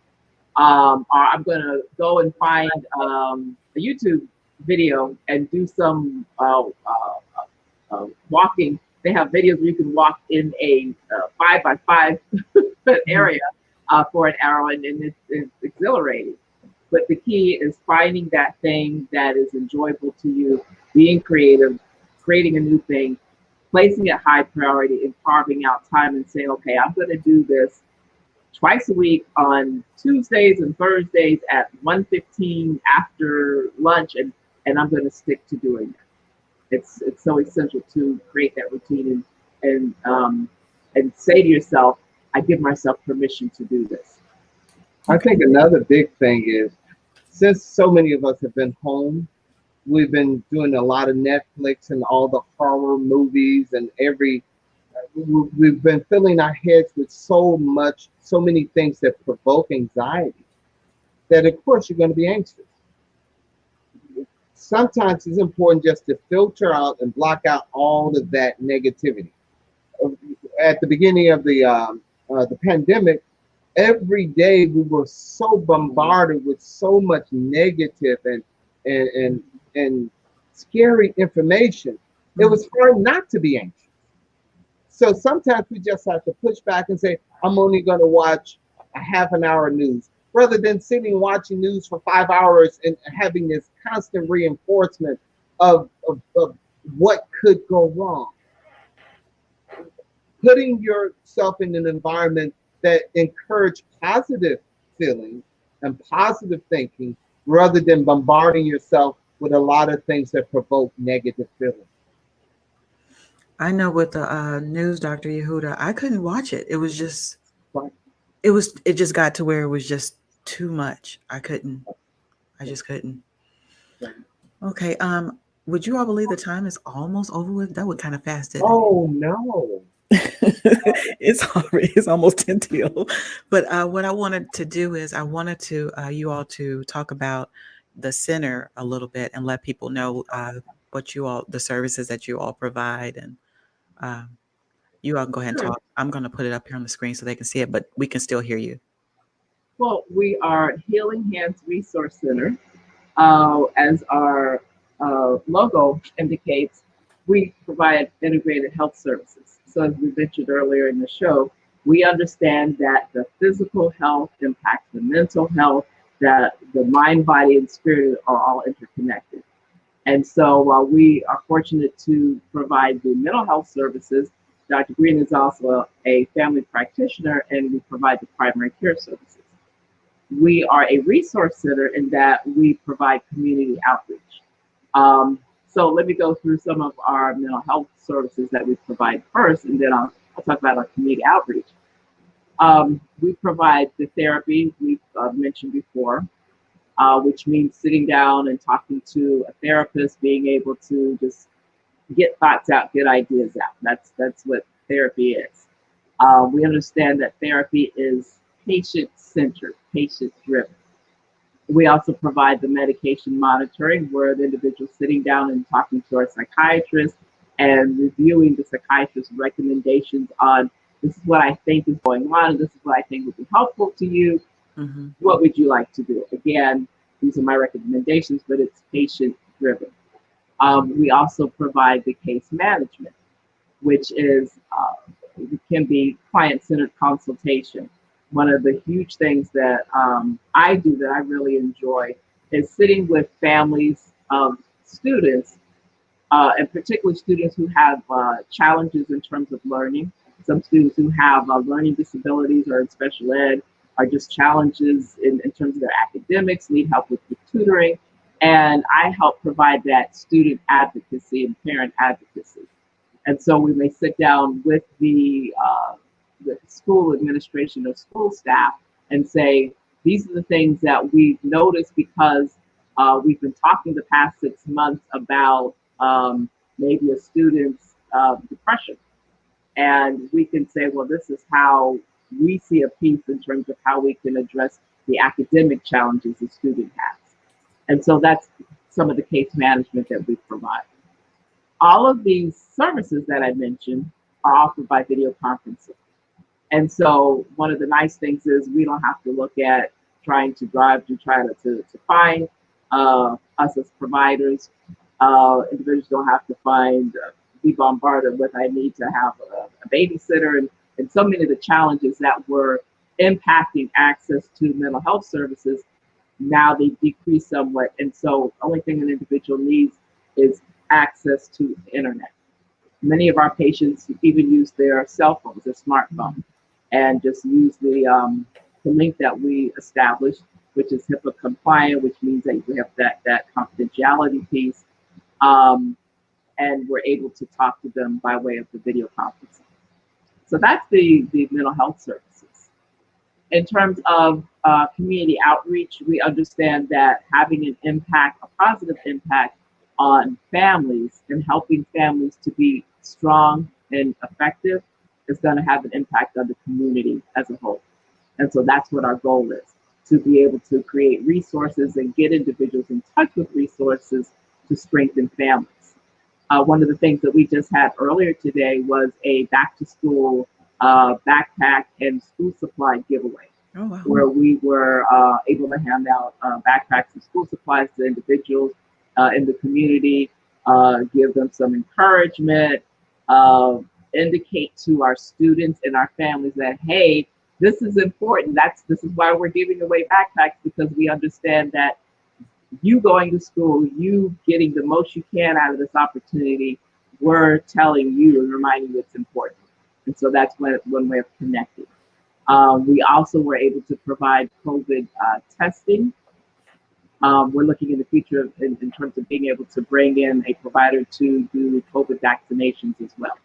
or I'm going to go and find a YouTube video and do some walking. They have videos where you can walk in a 5x5 area for an hour, and it's exhilarating. But the key is finding that thing that is enjoyable to you, being creative, creating a new thing, placing it high priority, and carving out time and saying, okay, I'm going to do this twice a week on Tuesdays and Thursdays at 1:15 after lunch, and I'm going to stick to doing that. It's so essential to create that routine and say to yourself, I give myself permission to do this.
I think another big thing is, since so many of us have been home, we've been doing a lot of Netflix and all the horror movies, and we've been filling our heads with so many things that provoke anxiety, that of course you're going to be anxious. Sometimes it's important just to filter out and block out all of that negativity. At the beginning of the pandemic, every day we were so bombarded with so much negative and scary information. It was hard not to be anxious. So sometimes we just have to push back and say, I'm only going to watch a half an hour of news, rather than sitting watching news for 5 hours and having this constant reinforcement of what could go wrong. Putting yourself in an environment that encourage positive feelings and positive thinking, rather than bombarding yourself with a lot of things that provoke negative feelings.
I know with the news, Dr. Yehuda, I couldn't watch it. It was just,
Right.
it just got to where it was just too much. I just couldn't.
Right.
Okay. Would you all believe the time is almost over with? That went kind of fast, didn't it?
Oh no.
It's almost 10 till. But what I wanted to do is I wanted to you all to talk about the center a little bit and let people know what you all, the services that you all provide, and you all can go ahead and
Sure.
talk. I'm going to put it up here on the screen so they can see it, but we can still hear you.
Well, we are Healing Hands Resource Center. As our logo indicates, we provide integrated health services. So as we mentioned earlier in the show, we understand that the physical health impacts the mental health, that the mind, body, and spirit are all interconnected. And so while we are fortunate to provide the mental health services, Dr. Green is also a family practitioner, and we provide the primary care services. We are a resource center in that we provide community outreach. So let me go through some of our mental health services that we provide first, and then I'll talk about our community outreach. We provide the therapy we've mentioned before, which means sitting down and talking to a therapist, being able to just get thoughts out, get ideas out. That's what therapy is. We understand that therapy is patient-centered, patient-driven. We also provide the medication monitoring, where the individual sitting down and talking to our psychiatrist and reviewing the psychiatrist's recommendations on, this is what I think is going on, and this is what I think would be helpful to you.
Mm-hmm.
What would you like to do? Again, these are my recommendations, but it's patient-driven. We also provide the case management, which is can be client-centered consultation. One of the huge things that I do that I really enjoy is sitting with families of students, and particularly students who have challenges in terms of learning. Some students who have learning disabilities or in special ed are just challenges in terms of their academics, need help with tutoring. And I help provide that student advocacy and parent advocacy. And so we may sit down with the school administration or school staff and say, these are the things that we've noticed because we've been talking the past 6 months about maybe a student's depression. And we can say, well, this is how we see a piece in terms of how we can address the academic challenges the student has. And so that's some of the case management that we provide. All of these services that I mentioned are offered by video conferencing. And so one of the nice things is we don't have to look at trying to drive to try to find us as providers. Individuals don't have to be bombarded with, I need to have a babysitter, and so many of the challenges that were impacting access to mental health services, now they decrease somewhat. And so the only thing an individual needs is access to the internet. Many of our patients even use their cell phones, their smartphone, and just use the link that we established, which is HIPAA compliant, which means that we have that confidentiality piece, and we're able to talk to them by way of the video conferencing. So that's the mental health services. In terms of community outreach, we understand that having an impact, a positive impact on families and helping families to be strong and effective is going to have an impact on the community as a whole. And so that's what our goal is, to be able to create resources and get individuals in touch with resources to strengthen families. One of the things that we just had earlier today was a back to school backpack and school supply giveaway.
Oh, wow.
Where we were able to hand out backpacks and school supplies to individuals in the community, give them some encouragement, indicate to our students and our families that, hey, this is important. This is why we're giving away backpacks, because we understand that you going to school, you getting the most you can out of this opportunity, we're telling you and reminding you it's important. And so that's one way of connecting. We also were able to provide COVID testing. We're looking in the future in terms of being able to bring in a provider to do COVID vaccinations as well.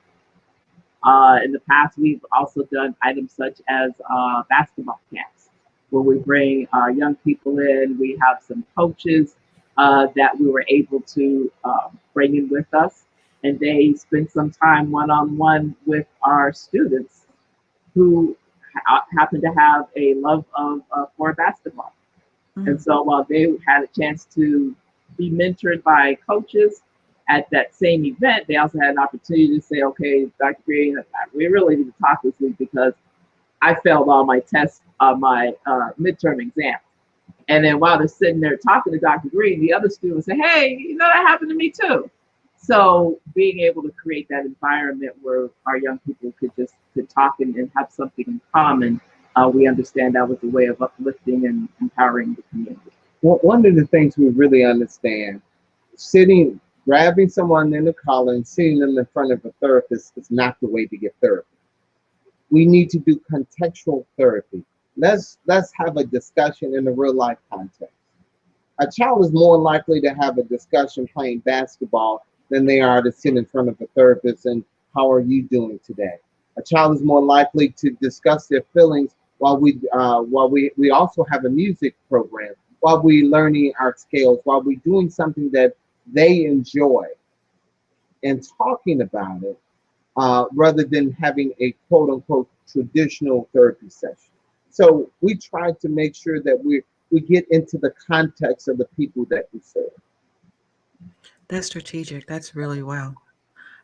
In the past, we've also done items such as basketball camps, where we bring our young people in. We have some coaches that we were able to bring in with us, and they spend some time one-on-one with our students who happen to have a love for basketball. And so while they had a chance to be mentored by coaches at that same event, they also had an opportunity to say, okay, Dr. Green, we really need to talk this week because I failed all my tests on my midterm exam. And then while they're sitting there talking to Dr. Green, the other students say, hey, that happened to me too. So being able to create that environment where our young people could talk and have something in common, we understand that was a way of uplifting and empowering the community.
Well, one of the things we really understand, grabbing someone in the collar and sitting them in front of a therapist is not the way to get therapy. We need to do contextual therapy. Let's have a discussion in a real life context. A child is more likely to have a discussion playing basketball than they are to sit in front of a therapist and how are you doing today? A child is more likely to discuss their feelings while we also have a music program, while we learning our scales, while we doing something that they enjoy and talking about it, rather than having a quote unquote traditional therapy session. So we try to make sure that we get into the context of the people that we serve.
That's strategic. That's really wow.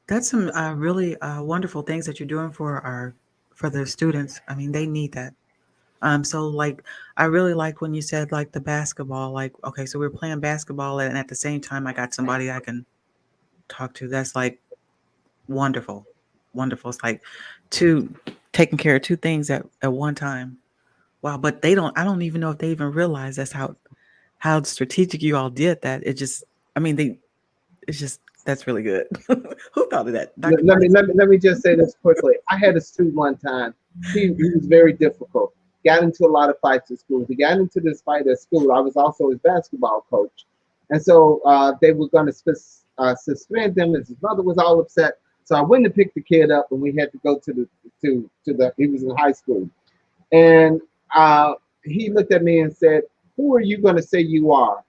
That's some really wonderful things that you're doing for the students. I mean, they need that. So like, I really like when you said like the basketball. Like, okay, so we're playing basketball, and at the same time, I got somebody I can talk to. That's like wonderful. wonderful. It's like two taking care of two things at one time. Wow, but they don't. I don't even know if they even realize that's how strategic you all did that. It just, I mean, they. It's just that's really good. Who thought of that, Dr.
Let me just say this quickly. I had a student one time. He was very difficult. Got into a lot of fights at school. He got into this fight at school. I was also his basketball coach, and so they were going to suspend him. And his mother was all upset. So I went and picked the kid up, and we had to go to the. He was in high school, and he looked at me and said, "Who are you going to say you are?"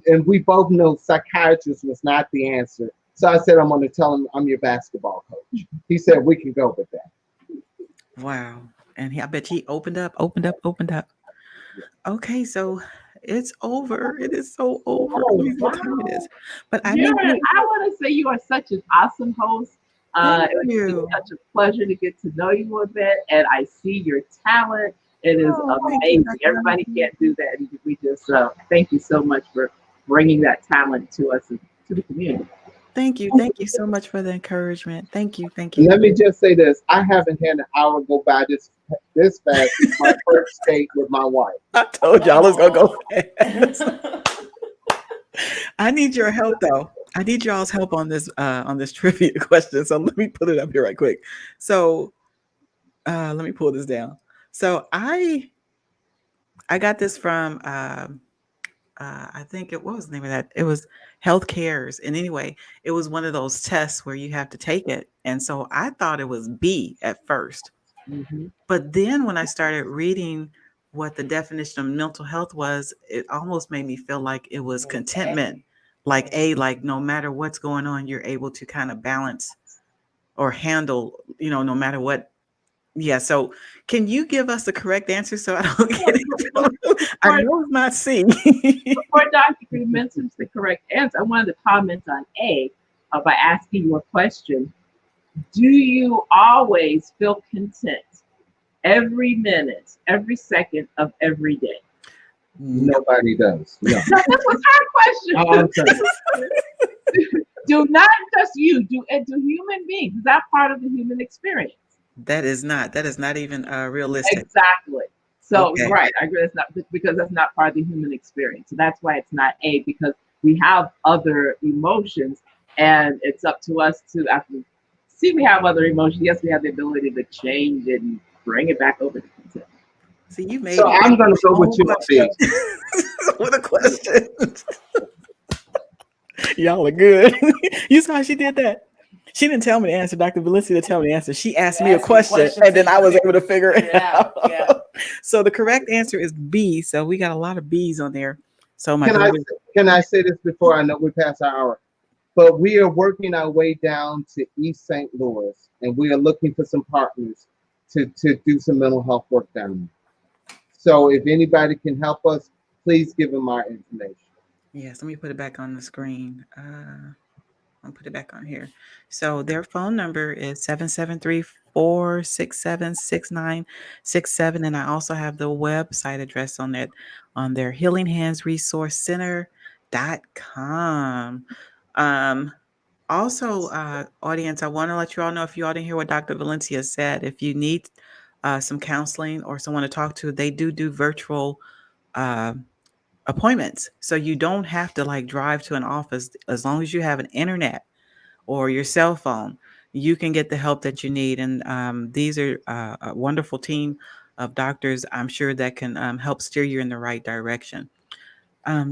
And we both know psychiatrist was not the answer. So I said, I'm going to tell him I'm your basketball coach. He said, we can go with that.
Wow. And I bet he opened up. Okay, so it's over. It is so over.
Oh,
Let me see what time it
wow.
is. But I
Yeah,
need
I want to say you are such an awesome host.
thank
It was
you.
such a pleasure to get to know you a bit, and I see your talent. It is
Oh, thank you,
amazing.
Dr.
Everybody
Valencia.
can't do that. We just thank you so much for bringing that talent to us and to the community.
Thank you. Thank you so much for the encouragement. Thank you. Thank you.
Let me just say this. I haven't had an hour go by this fast since my first date with my wife.
I told y'all it's gonna go fast. I need your help though. I need y'all's help on this trivia question. So let me put it up here right quick. So let me pull this down. So I got this from I think it what was the name of that? It was Health Cares. And anyway, it was one of those tests where you have to take it. And so I thought it was B at first.
Hmm.
But then when I started reading what the definition of mental health was, it almost made me feel like it was contentment. Like like no matter what's going on, you're able to kind of balance or handle, no matter what. Yeah. So can you give us the correct answer so I don't get it? I
Before,
know it's not C.
before Dr. Green mentions the correct answer, I wanted to comment on A by asking you a question. Do you always feel content every minute, every second of every day?
No.
Nobody does. No.
No, this was her
I'm
question.
sorry.
Do not just you, do human beings. Is that part of the human experience?
That is not even realistic.
Exactly. So,
Okay.
right, I agree. That's not because that's not part of the human experience. So that's why it's not A, because we have other emotions, and it's up to us to after see we have other emotions. Yes, we have the ability to change it and bring it back over to content.
See, you made
So
me
I'm going to go with
whole
you on B.
question. What a question. Y'all are good. You saw how she did that? She didn't tell me the answer, Dr. Valencia didn't tell me the answer. She asked me a question and then I was able to figure it out.
Yeah.
So the correct answer is B. So we got a lot of B's on there. So my
Can I
daughter,
can I say this before I know we pass our hour? But we are working our way down to East St. Louis, and we are looking for some partners to do some mental health work down there. So if anybody can help us, please give them our information.
yes, let me put it back on the screen. I'll put it back on here. So their phone number is 773-467-6967. And I also have the website address on that on their Healing Hands Resource Center.com. Um, Also, audience, I want to let you all know if you all didn't hear what Dr. Valencia said, if you need some counseling or someone to talk to, they do virtual uh, appointments. So you don't have to like drive to an office as long as you have an internet or your cell phone, you can get the help that you need. And these are a wonderful team of doctors, I'm sure, that can help steer you in the right direction.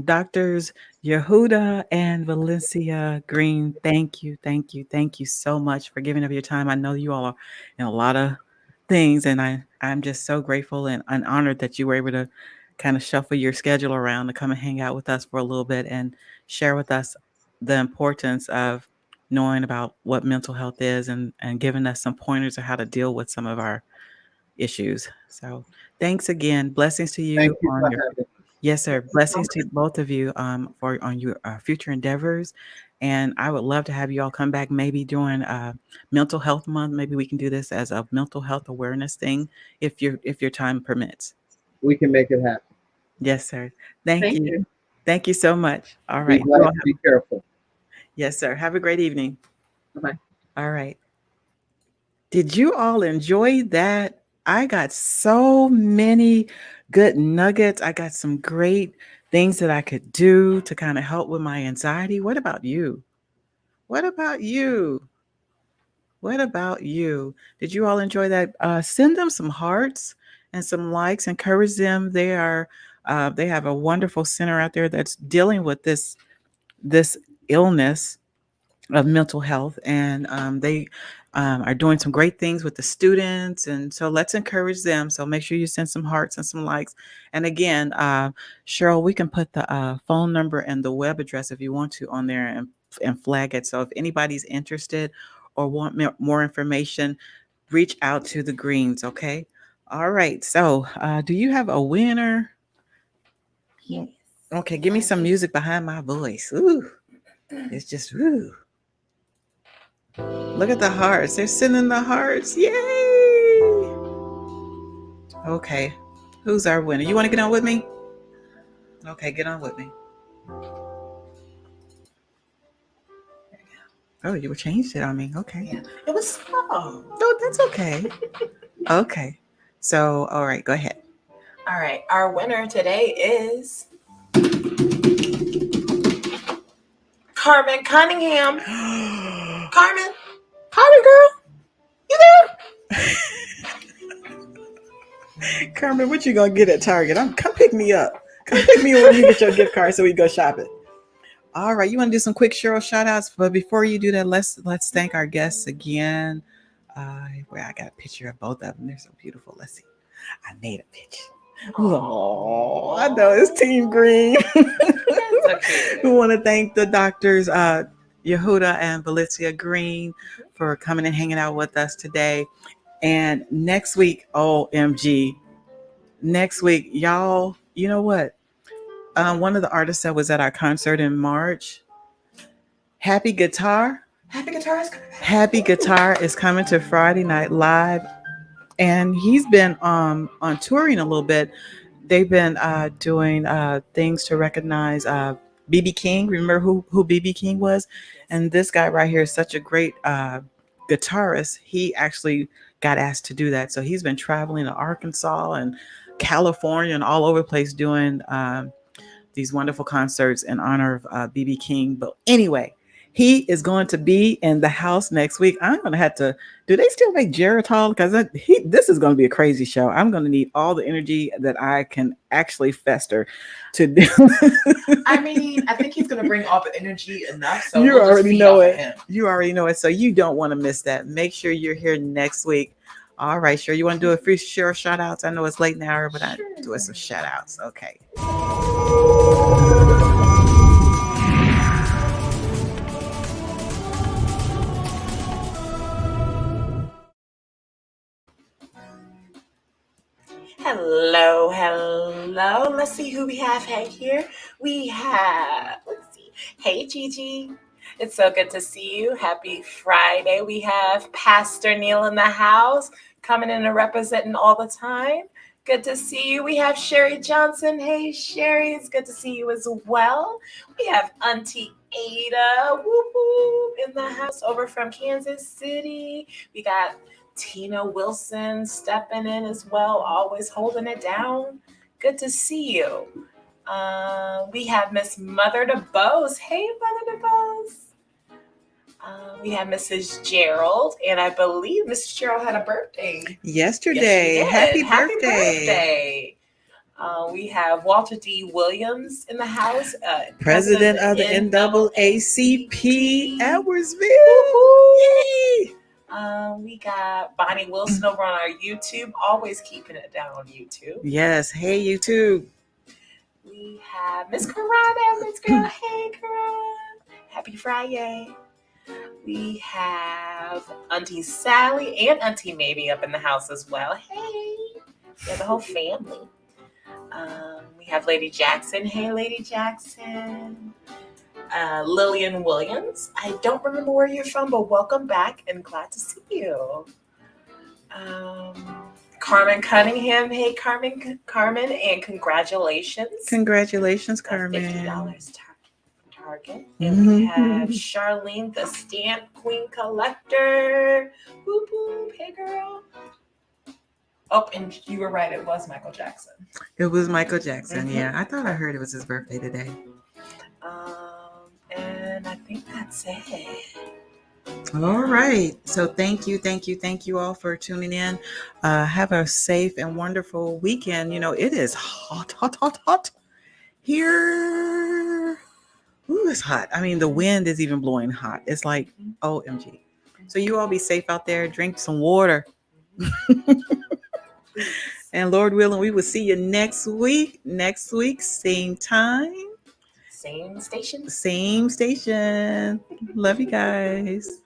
Doctors Yihoodah and Valencia Green, thank you so much for giving up your time. I know you all are in a lot of things, and I'm just so grateful and honored that you were able to kind of shuffle your schedule around to come and hang out with us for a little bit and share with us the importance of knowing about what mental health is and giving us some pointers of how to deal with some of our issues. So thanks again. Blessings to you
Thank you
on
for
your
having us.
yes, sir. Blessings to both of you for on your future endeavors, and I would love to have you all come back maybe during Mental Health Month. Maybe we can do this as a mental health awareness thing if your time permits.
We can make it happen.
Yes, sir. Thank
Thank
you.
you.
Thank you so much. All
Be
right. You all
blessed. Be careful.
yes, sir. Have a great evening.
Bye bye.
All right. Did you all enjoy that? I got so many good nuggets. I got some great things that I could do to kind of help with my anxiety. What about you? What about you? What about you? Did you all enjoy that? Send them some hearts and some likes. Encourage them. They have a wonderful center out there that's dealing with this illness of mental health, and they are doing some great things with the students. And so let's encourage them. So make sure you send some hearts and some likes. And again, Cheryl, we can put the phone number and the web address if you want to on there and flag it. So if anybody's interested or want more information, reach out to the Greens. Okay. All right. So do you have a winner?
Yes.
Okay, give me some music behind my voice. Ooh, it's just ooh. Look at the hearts. They're sending the hearts. Yay! Okay. Who's our winner? You want to get on with me? Okay, get on with me. Oh, you changed it on me. Okay.
Yeah. It was slow.
No, that's okay. Okay. So, all right, go ahead.
All right. Our winner today is Carmen Cunningham. Carmen. Carmen, girl. You there?
Carmen, what you gonna get at Target? Come pick me up. Come pick me up when you get your gift card so we go shopping. All right, you want to do some quick Cheryl shout outs, but before you do that, let's thank our guests again. Where I got a picture of both of them. They're so beautiful. Let's see. I made a picture. Oh, I know it's Team Green. We want to thank the doctors, Yihoodah and Valencia Green, for coming and hanging out with us today. And next week, OMG, next week, y'all, you know what? One of the artists that was at our concert in March, Happy Guitar. Happy Guitar is coming to Friday Night Live, and he's been on touring a little bit. They've been doing things to recognize BB King. Remember who BB King was? And this guy right here is such a great guitarist. He actually got asked to do that, so he's been traveling to Arkansas and California and all over the place doing these wonderful concerts in honor of BB King. But anyway, he is going to be in the house next week. I'm going to have to, do they still make Geritol? Because this is going to be a crazy show. I'm going to need all the energy that I can actually fester to do.
I mean, I think he's going to bring all the energy enough. So
You
we'll just
already
feed
know
off of
it.
him.
You already know it. So you don't want to miss that. Make sure you're here next week. All right, sure. You want to do a free share shout outs? I know it's late in the hour, but I'm doing some shout outs. Okay.
Hello, hello. Let's see who we have here. We have, let's see. Hey, Gigi. It's so good to see you. Happy Friday. We have Pastor Neil in the house, coming in and representing all the time. Good to see you. We have Sherry Johnson. Hey, Sherry. It's good to see you as well. We have Auntie Ada, whoop, in the house over from Kansas City. We got Tina Wilson stepping in as well, always holding it down. Good to see you. We have Miss Mother DeBose. Hey, Mother DeBose. We have Mrs. Gerald, and I believe Mrs. Gerald had a birthday
Yesterday.
Yes, she did.
Happy birthday.
We have Walter D. Williams in the house,
President of the NAACP Edwardsville. Yay!
We got Bonnie Wilson over on our YouTube, always keeping it down on YouTube.
Yes. Hey, YouTube.
We have Miss Karana, Miss Girl. Hey, Karana. Happy Friday. We have Auntie Sally and Auntie Maybe up in the house as well. Hey. We have the whole family. We have Lady Jackson. Hey, Lady Jackson. Lillian Williams. I don't remember where you're from, but welcome back and glad to see you. Carmen Cunningham. Hey, Carmen, and congratulations.
Congratulations, Carmen.
$50 to Target. And we have Charlene, the Stamp Queen Collector. Boop, boop. Hey, girl. Oh, and you were right. It was Michael Jackson.
It was Michael Jackson.
Mhm.
Yeah, I thought I heard it was his birthday today.
And I think that's it.
All right. So thank you all for tuning in. Have a safe and wonderful weekend. You know, it is hot here. Ooh, it's hot. I mean, the wind is even blowing hot. It's like, OMG. So you all be safe out there. Drink some water. And Lord willing, we will see you next week. Next week, same time,
Same station.
same station. Love you guys.